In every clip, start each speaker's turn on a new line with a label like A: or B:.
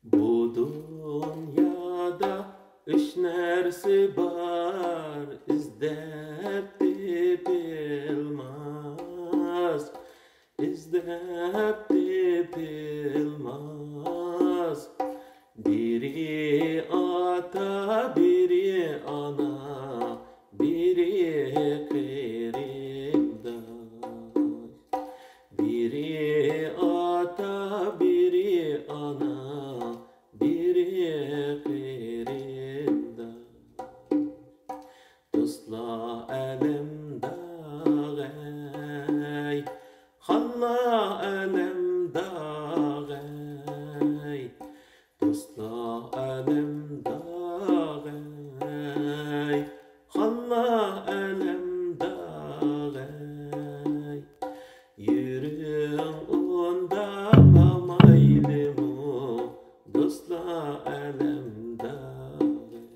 A: Bu dünyada üç nersi var, izlep de bilmez, izlep de bilmez. Biri ata, biri ana, biri kırımdaş. Biri ata, biri ana, biri kırımdaş. Dostla elimde gay, halla elimde gay. Dostla elimde gay, halla elimde gay. Yürüyün onda bamaylı mu, dostla elimde gay.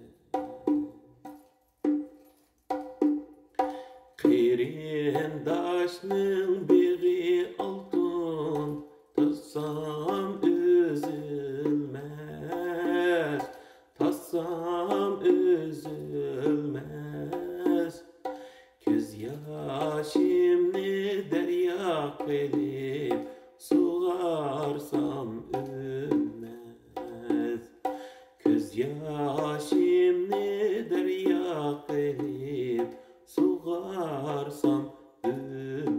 A: Kırındaşның biri altın, tassam üzülmez, tassam üzülmez. Göz yaşımni derya kılıp, suğarsam ülmez. Göz yaşımni derya kılıp, suğarsam ülmez.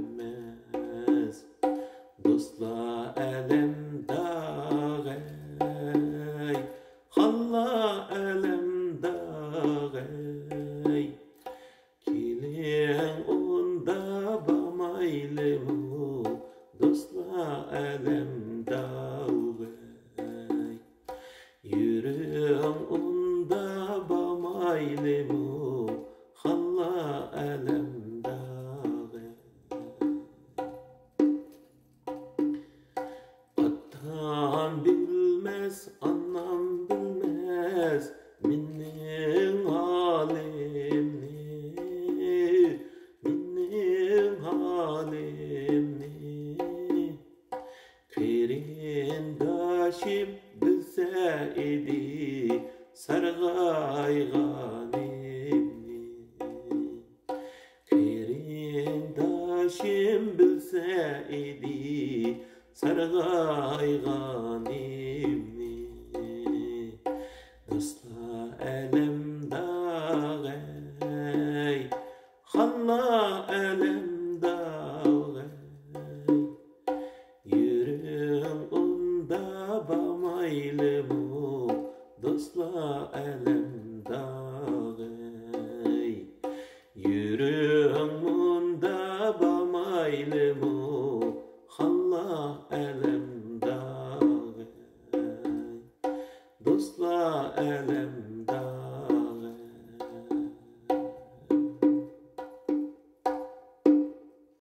A: Dostla elimde gay, halla elimde gay. Kilin onda bamaylı mu, dostla elimde gay. Yürüyün onda bamaylı mu, halla elimde gay. Atan bilmez, anam bilmez, minnin halimni, minnin halimni. Kırındaşım bilse idi, sargayganimni. Kırındaşım bilse idi, sargayganimni. Dostla elimde gay, halla elimde gay. Yürüyün onda bamaylı mu, dostla elimde gay. Yürüyün onda bamaylı mu, halla elimde gay. Dostla elimde